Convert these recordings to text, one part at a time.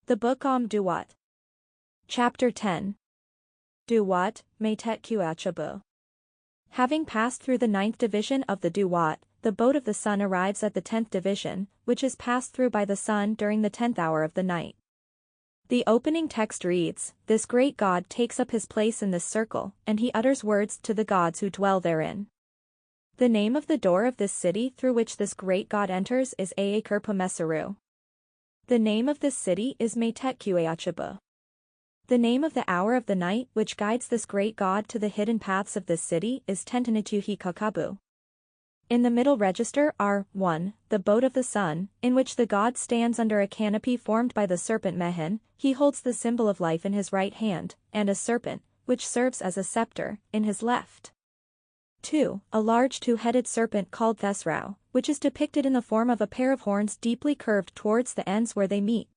The Book Am-Duat. Chapter 10. Am-Duat, Metet-Qa-Utchebu. Having passed through the 9th division of the Am-Duat, the boat of the sun arrives at the 10th division, which is passed through by the sun during the 10th hour of the night. The opening text reads, "This great God takes up his place in this circle, and he utters words to the gods who dwell therein." The name of the door of this city through which this great God enters is Meset-Qa-Utchebu. The name of this city is Metet-Qa-Utchebu. The name of the hour of the night which guides this great God to the hidden paths of this city is Am-Tuat. In the middle register are 1. The boat of the sun, in which the God stands under a canopy formed by the serpent Mehen. He holds the symbol of life in his right hand, and a serpent, which serves as a scepter, in his left. 2. A large two-headed serpent called Thesrau, which is depicted in the form of a pair of horns deeply curved towards the ends where they meet.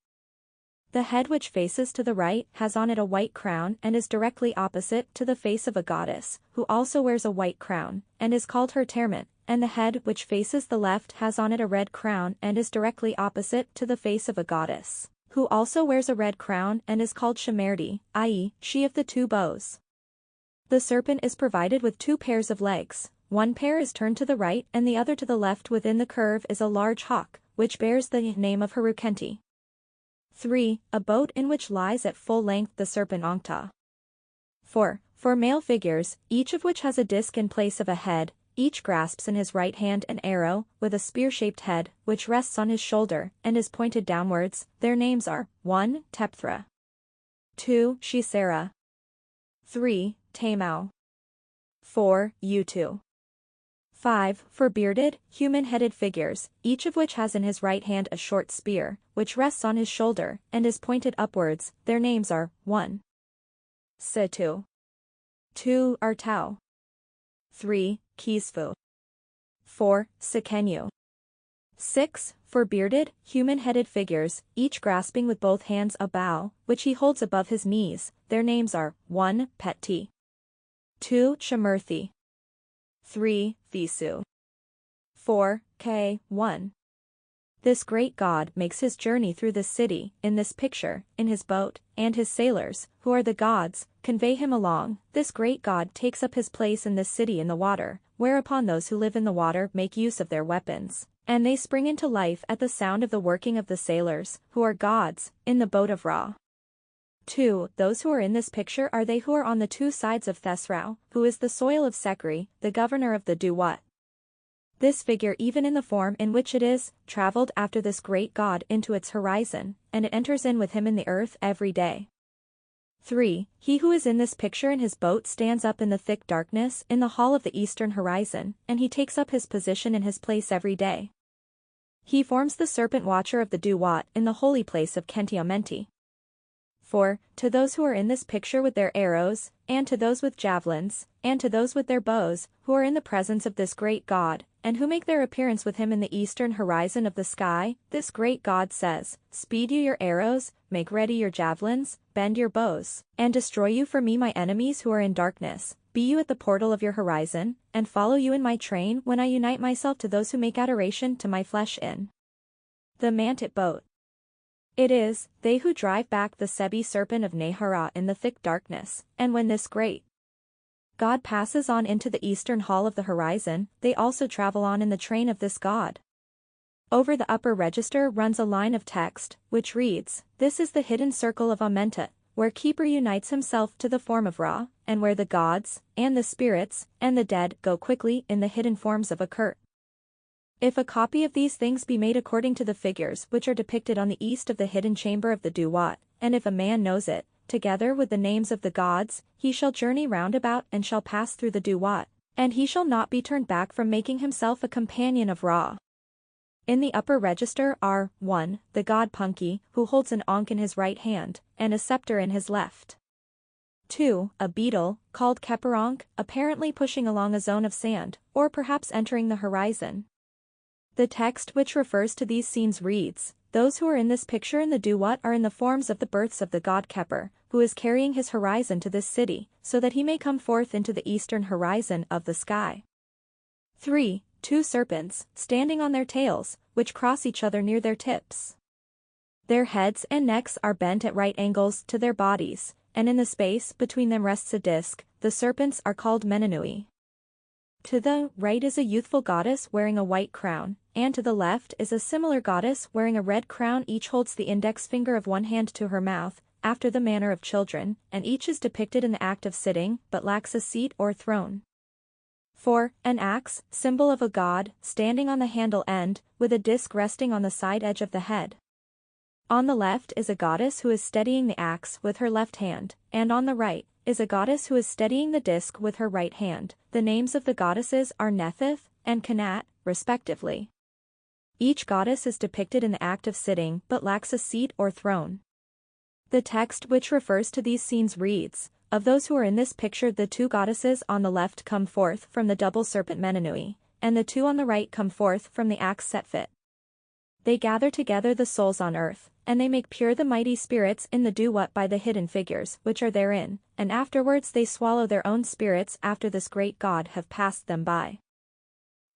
The head which faces to the right has on it a white crown and is directly opposite to the face of a goddess, who also wears a white crown, and is called her Termit, and the head which faces the left has on it a red crown and is directly opposite to the face of a goddess, who also wears a red crown and is called Shemerdi, i.e., she of the two bows. The serpent is provided with 2 pairs of legs, one pair is turned to the right and the other to the left. Within the curve is a large hawk, which bears the name of Harukenti. 3. A boat in which lies at full length the serpent Am-Tuat. 4. 4 male figures, each of which has a disc in place of a head, each grasps in his right hand an arrow, with a spear-shaped head, which rests on his shoulder and is pointed downwards. Their names are 1. Tepthra, 2. Shisera, 3. Tamau, 4. Utu. 5. 4 bearded, human-headed figures, each of which has in his right hand a short spear, which rests on his shoulder and is pointed upwards. Their names are 1. Situ, 2. Artau, 3. Kisfu, 4. Sikenu. 6. 4 bearded, human-headed figures, each grasping with both hands a bow, which he holds above his knees. Their names are 1. Peti, 2. Shemerthi, 3. Thisu, 4. K1. This great God makes his journey through this city, in this picture, in his boat, and his sailors, who are the gods, convey him along. This great God takes up his place in this city in the water, whereupon those who live in the water make use of their weapons, and they spring into life at the sound of the working of the sailors, who are gods, in the boat of Ra. 2. Those who are in this picture are they who are on the 2 sides of Thesrau, who is the soil of Sekri, the governor of the Am-Tuat. This figure, even in the form in which it is, traveled after this great God into its horizon, and it enters in with him in the earth every day. 3. He who is in this picture in his boat stands up in the thick darkness in the hall of the eastern horizon, and he takes up his position in his place every day. He forms the serpent watcher of the Am-Tuat in the holy place of Kenti-Amenti. 4. To those who are in this picture with their arrows, and to those with javelins, and to those with their bows, who are in the presence of this great God, and who make their appearance with him in the eastern horizon of the sky, this great God says, "Speed you your arrows, make ready your javelins, bend your bows, and destroy you for me my enemies who are in darkness. Be you at the portal of your horizon, and follow you in my train when I unite myself to those who make adoration to my flesh in the Mantit boat." It is they who drive back the Sebi serpent of Nehara in the thick darkness, and when this great God passes on into the eastern hall of the horizon, they also travel on in the train of this God. Over the upper register runs a line of text, which reads, "This is the hidden circle of Am-Tuat, where Keeper unites himself to the form of Ra, and where the gods, and the spirits, and the dead go quickly in the hidden forms of a Kurt." If a copy of these things be made according to the figures which are depicted on the east of the hidden chamber of the Am-Tuat, and if a man knows it, together with the names of the gods, he shall journey round about and shall pass through the Am-Tuat, and he shall not be turned back from making himself a companion of Ra. In the upper register are 1. The god Punki, who holds an ankh in his right hand, and a scepter in his left. 2. A beetle, called Keperonk, apparently pushing along a zone of sand, or perhaps entering the horizon. The text which refers to these scenes reads, "Those who are in this picture in the Am-Tuat are in the forms of the births of the god Keper, who is carrying his horizon to this city, so that he may come forth into the eastern horizon of the sky." 3. 2 serpents, standing on their tails, which cross each other near their tips. Their heads and necks are bent at right angles to their bodies, and in the space between them rests a disc. The serpents are called Menenui. To the right is a youthful goddess wearing a white crown, and to the left is a similar goddess wearing a red crown. Each holds the index finger of one hand to her mouth, after the manner of children, and each is depicted in the act of sitting, but lacks a seat or throne. 4. An axe, symbol of a god, standing on the handle end, with a disc resting on the side edge of the head. On the left is a goddess who is steadying the axe with her left hand, and on the right is a goddess who is steadying the disc with her right hand. The names of the goddesses are Nethith and Kanat, respectively. Each goddess is depicted in the act of sitting but lacks a seat or throne. The text which refers to these scenes reads, "Of those who are in this picture, the 2 goddesses on the left come forth from the double serpent Menenui, and the 2 on the right come forth from the axe Setfit. They gather together the souls on earth, and they make pure the mighty spirits in the Duat by the hidden figures which are therein, and afterwards they swallow their own spirits after this great god have passed them by."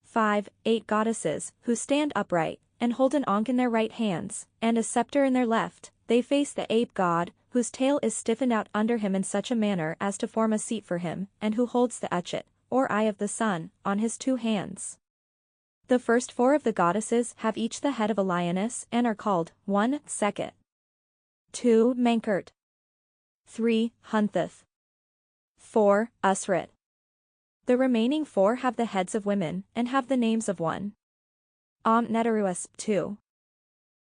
5. 8 goddesses, who stand upright, and hold an ankh in their right hands, and a scepter in their left. They face the ape god, whose tail is stiffened out under him in such a manner as to form a seat for him, and who holds the Uchet, or eye of the sun, on his 2 hands. The first 4 of the goddesses have each the head of a lioness and are called 1. Sekhet, 2. Mankert, 3. Hunthith, 4. Usrit. The remaining 4 have the heads of women and have the names of 1. Am-Neteruas, 2.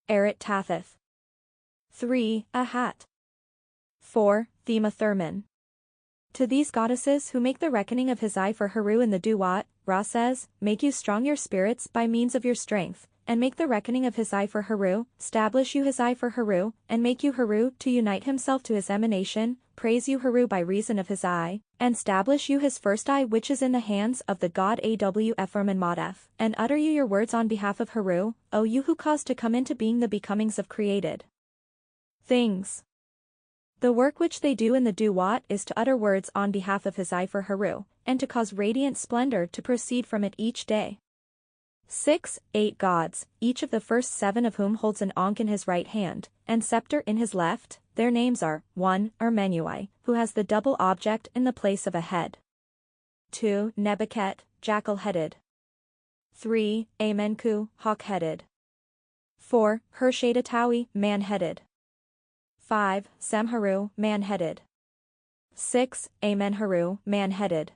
Erit Tathith, 3. Ahat, 4. Thema Thurman. To these goddesses who make the reckoning of his eye for Heru in the Duat, Ra says, "Make you strong your spirits by means of your strength, and make the reckoning of his eye for Heru, establish you his eye for Heru, and make you Heru to unite himself to his emanation, praise you Heru by reason of his eye, and establish you his first eye which is in the hands of the god Awfram and Matef, and utter you your words on behalf of Heru, O you who caused to come into being the becomings of created things." The work which they do in the Duat is to utter words on behalf of his eye for Heru, and to cause radiant splendor to proceed from it each day. 6. 8 gods, each of the first 7 of whom holds an ankh in his right hand, and scepter in his left. Their names are 1. Menui, who has the double object in the place of a head. 2. Nebuket, jackal-headed. 3. Amenku, hawk-headed. 4. Hershadatawi, man-headed. 5. Samharu, man-headed. 6. Amenharu, man-headed.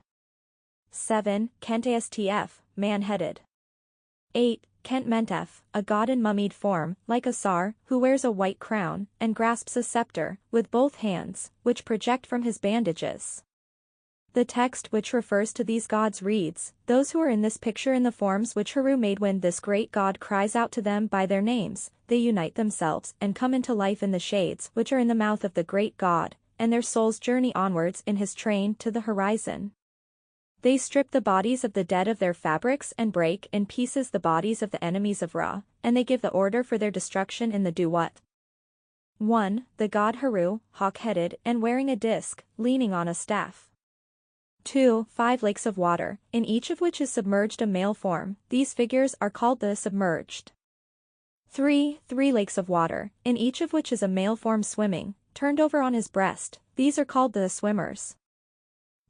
7. Kentastf, man-headed. 8. Kentmentef, a god in mummied form, like a sar, who wears a white crown, and grasps a scepter, with both hands, which project from his bandages. The text which refers to these gods reads, "Those who are in this picture in the forms which Heru made when this great god cries out to them by their names, they unite themselves and come into life in the shades which are in the mouth of the great god, and their souls journey onwards in his train to the horizon. They strip the bodies of the dead of their fabrics and break in pieces the bodies of the enemies of Ra, and they give the order for their destruction in the Duat." 1. The god Heru, hawk-headed and wearing a disc, leaning on a staff. 2. 5 lakes of water, in each of which is submerged a male form. These figures are called the submerged. 3. 3 lakes of water, in each of which is a male form swimming, turned over on his breast. These are called the swimmers.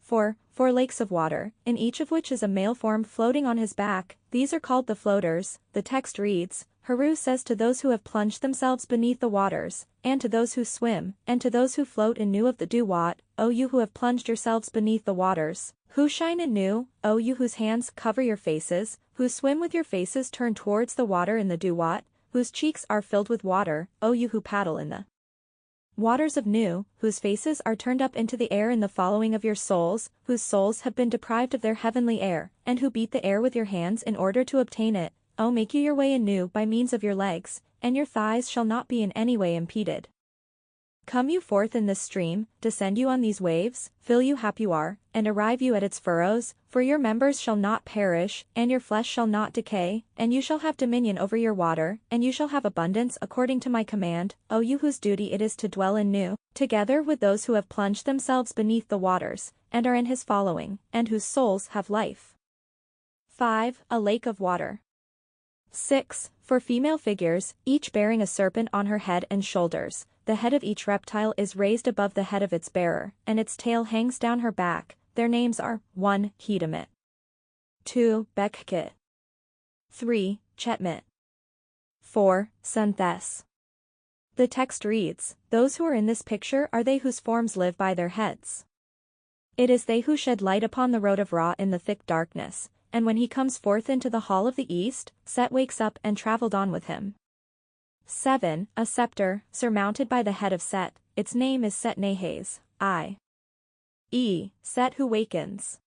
4. 4 lakes of water, in each of which is a male form floating on his back. These are called the floaters. The text reads, "Heru says to those who have plunged themselves beneath the waters, and to those who swim, and to those who float in Nu of the Duat, O you who have plunged yourselves beneath the waters, who shine in Nu, O you whose hands cover your faces, who swim with your faces turned towards the water in the Duat, whose cheeks are filled with water, O you who paddle in the waters of Nu, whose faces are turned up into the air in the following of your souls, whose souls have been deprived of their heavenly air, and who beat the air with your hands in order to obtain it. O make you your way in Nu by means of your legs, and your thighs shall not be in any way impeded. Come you forth in this stream, descend you on these waves, fill you hap you are, and arrive you at its furrows, for your members shall not perish, and your flesh shall not decay, and you shall have dominion over your water, and you shall have abundance according to my command, O you whose duty it is to dwell in Nu, together with those who have plunged themselves beneath the waters, and are in his following, and whose souls have life." 5. A lake of water. 6. For female figures, each bearing a serpent on her head and shoulders, the head of each reptile is raised above the head of its bearer, and its tail hangs down her back. Their names are 1. Hidamit, 2. Bekkit, 3. Chetmit, 4. Sunthes. The text reads, "Those who are in this picture are they whose forms live by their heads. It is they who shed light upon the road of Ra in the thick darkness, and when he comes forth into the hall of the east, Set wakes up and traveled on with him." 7. A scepter, surmounted by the head of Set, its name is Set Nehes, i.e., Set who wakens.